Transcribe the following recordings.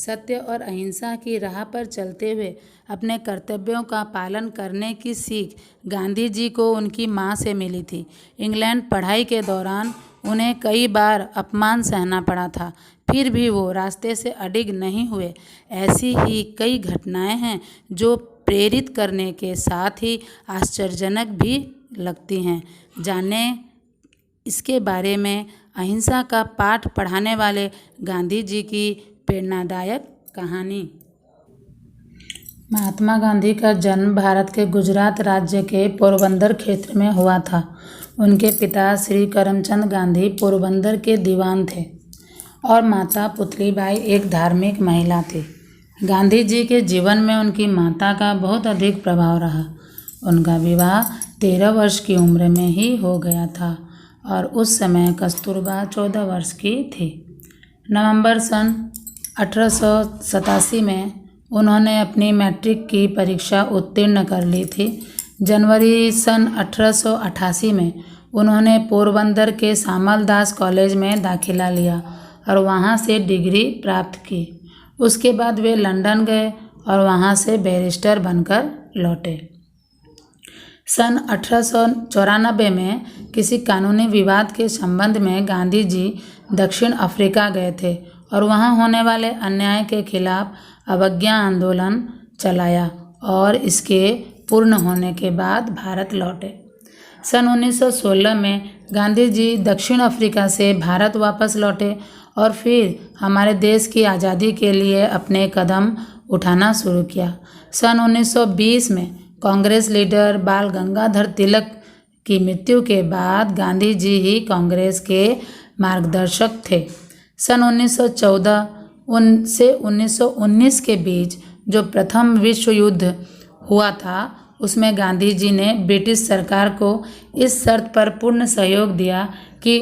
सत्य और अहिंसा की राह पर चलते हुए अपने कर्तव्यों का पालन करने की सीख गांधी जी को उनकी मां से मिली थी। इंग्लैंड पढ़ाई के दौरान उन्हें कई बार अपमान सहना पड़ा था, फिर भी वो रास्ते से अडिग नहीं हुए। ऐसी ही कई घटनाएं हैं जो प्रेरित करने के साथ ही आश्चर्यजनक भी लगती हैं। जाने इसके बारे में अहिंसा का पाठ पढ़ाने वाले गांधी जी की प्रेरणादायक कहानी। महात्मा गांधी का जन्म भारत के गुजरात राज्य के पोरबंदर क्षेत्र में हुआ था। उनके पिता श्री करमचंद गांधी पोरबंदर के दीवान थे और माता पुतलीबाई एक धार्मिक महिला थी। गांधी जी के जीवन में उनकी माता का बहुत अधिक प्रभाव रहा। उनका विवाह 13 वर्ष की उम्र में ही हो गया था और उस समय कस्तूरबा 14 वर्ष की थी। नवंबर सन 1887 में उन्होंने अपनी मैट्रिक की परीक्षा उत्तीर्ण कर ली थी। जनवरी सन 1888 में उन्होंने पोरबंदर के सामलदास कॉलेज में दाखिला लिया और वहां से डिग्री प्राप्त की। उसके बाद वे लंदन गए और वहां से बैरिस्टर बनकर लौटे। सन 1894 में किसी कानूनी विवाद के संबंध में गांधी जी दक्षिण अफ्रीका गए थे और वहां होने वाले अन्याय के खिलाफ अवज्ञा आंदोलन चलाया और इसके पूर्ण होने के बाद भारत लौटे। सन 1916 में गांधी जी दक्षिण अफ्रीका से भारत वापस लौटे और फिर हमारे देश की आज़ादी के लिए अपने कदम उठाना शुरू किया। सन 1920 में कांग्रेस लीडर बाल गंगाधर तिलक की मृत्यु के बाद गांधी जी ही कांग्रेस के मार्गदर्शक थे। सन 1914 से 1919 के बीच जो प्रथम विश्व युद्ध हुआ था उसमें गांधी जी ने ब्रिटिश सरकार को इस शर्त पर पूर्ण सहयोग दिया कि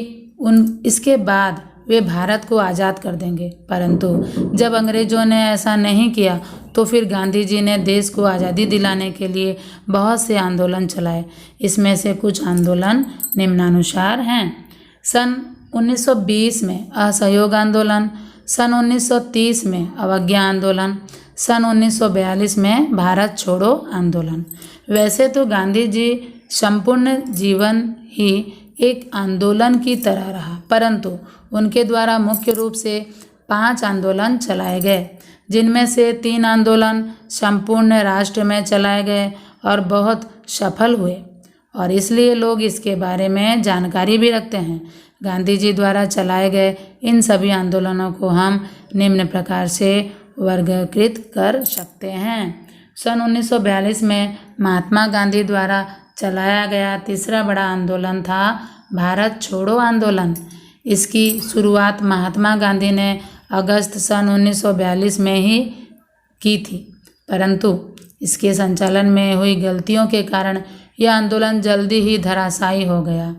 इसके बाद वे भारत को आज़ाद कर देंगे, परंतु जब अंग्रेज़ों ने ऐसा नहीं किया तो फिर गांधी जी ने देश को आज़ादी दिलाने के लिए बहुत से आंदोलन चलाए। इसमें से कुछ आंदोलन निम्नानुसार हैं। सन 1920 में असहयोग आंदोलन, सन 1930 में अवज्ञा आंदोलन, सन 1942 में भारत छोड़ो आंदोलन। वैसे तो गांधी जी संपूर्ण जीवन ही एक आंदोलन की तरह रहा, परंतु उनके द्वारा मुख्य रूप से 5 आंदोलन चलाए गए, जिनमें से 3 आंदोलन संपूर्ण राष्ट्र में चलाए गए और बहुत सफल हुए और इसलिए लोग इसके बारे में जानकारी भी रखते हैं। गांधी जी द्वारा चलाए गए इन सभी आंदोलनों को हम निम्न प्रकार से वर्गीकृत कर सकते हैं। सन 1942 में महात्मा गांधी द्वारा चलाया गया तीसरा बड़ा आंदोलन था भारत छोड़ो आंदोलन। इसकी शुरुआत महात्मा गांधी ने अगस्त सन 1942 में ही की थी, परंतु इसके संचालन में हुई गलतियों के कारण यह आंदोलन जल्दी ही धराशायी हो गया,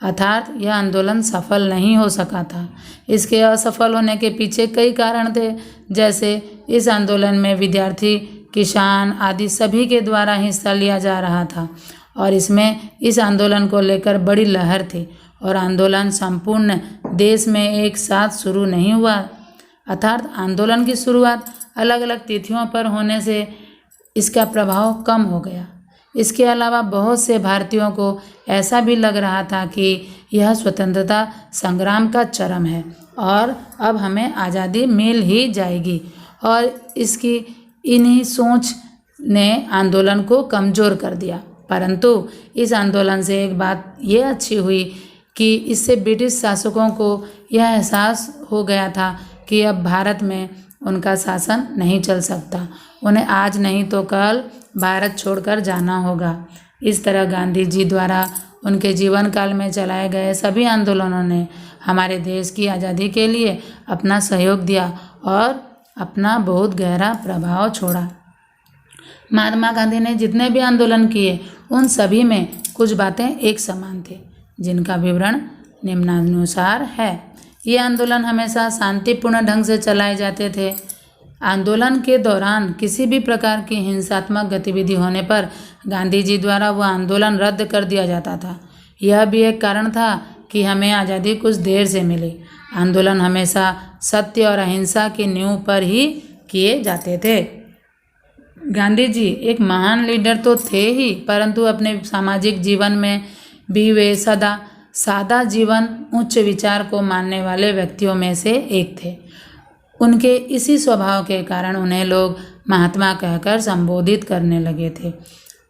अर्थात यह आंदोलन सफल नहीं हो सका था। इसके असफल होने के पीछे कई कारण थे, जैसे इस आंदोलन में विद्यार्थी, किसान आदि सभी के द्वारा हिस्सा लिया जा रहा था और इसमें इस आंदोलन को लेकर बड़ी लहर थी और आंदोलन संपूर्ण देश में एक साथ शुरू नहीं हुआ, अर्थात आंदोलन की शुरुआत अलग अलग तिथियों पर होने से इसका प्रभाव कम हो गया। इसके अलावा बहुत से भारतीयों को ऐसा भी लग रहा था कि यह स्वतंत्रता संग्राम का चरम है और अब हमें आज़ादी मिल ही जाएगी और इसकी इन्हीं सोच ने आंदोलन को कमज़ोर कर दिया। परंतु इस आंदोलन से एक बात ये अच्छी हुई कि इससे ब्रिटिश शासकों को यह एहसास हो गया था कि अब भारत में उनका शासन नहीं चल सकता, उन्हें आज नहीं तो कल भारत छोड़कर जाना होगा। इस तरह गांधी जी द्वारा उनके जीवन काल में चलाए गए सभी आंदोलनों ने हमारे देश की आज़ादी के लिए अपना सहयोग दिया और अपना बहुत गहरा प्रभाव छोड़ा। महात्मा गांधी ने जितने भी आंदोलन किए उन सभी में कुछ बातें एक समान थी, जिनका विवरण निम्नानुसार है। ये आंदोलन हमेशा शांतिपूर्ण ढंग से चलाए जाते थे। आंदोलन के दौरान किसी भी प्रकार की हिंसात्मक गतिविधि होने पर गांधी जी द्वारा वह आंदोलन रद्द कर दिया जाता था। यह भी एक कारण था कि हमें आज़ादी कुछ देर से मिली। आंदोलन हमेशा सत्य और अहिंसा की नींव पर ही किए जाते थे। गांधी जी एक महान लीडर तो थे ही, परंतु अपने सामाजिक जीवन में भी वे सदा सादा जीवन उच्च विचार को मानने वाले व्यक्तियों में से एक थे। उनके इसी स्वभाव के कारण उन्हें लोग महात्मा कहकर संबोधित करने लगे थे।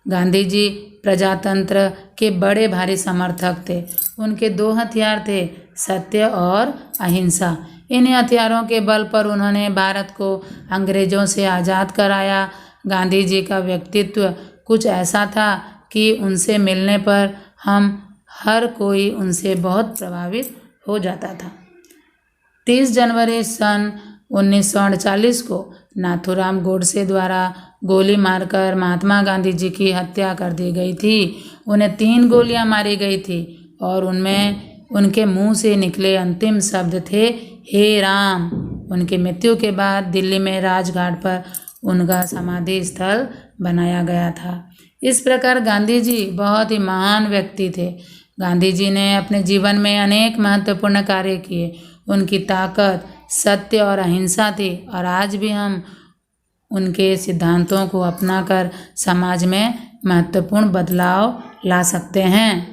गांधी जी प्रजातंत्र के बड़े भारी समर्थक थे। उनके दो हथियार थे, सत्य और अहिंसा। इन हथियारों के बल पर उन्होंने भारत को अंग्रेजों से आज़ाद कराया। गांधी जी का व्यक्तित्व कुछ ऐसा था कि उनसे मिलने पर हम हर कोई उनसे बहुत प्रभावित हो जाता था। 30 जनवरी सन 1948 को नाथूराम गोडसे द्वारा गोली मारकर महात्मा गांधी जी की हत्या कर दी गई थी। उन्हें 3 गोलियां मारी गई थी और उनमें उनके मुंह से निकले अंतिम शब्द थे, हे राम। उनकी मृत्यु के बाद दिल्ली में राजघाट पर उनका समाधि स्थल बनाया गया था। इस प्रकार गांधी जी बहुत ही महान व्यक्ति थे। गांधी जी ने अपने जीवन में अनेक महत्वपूर्ण कार्य किए। उनकी ताकत सत्य और अहिंसा थी और आज भी हम उनके सिद्धांतों को अपनाकर समाज में महत्वपूर्ण बदलाव ला सकते हैं।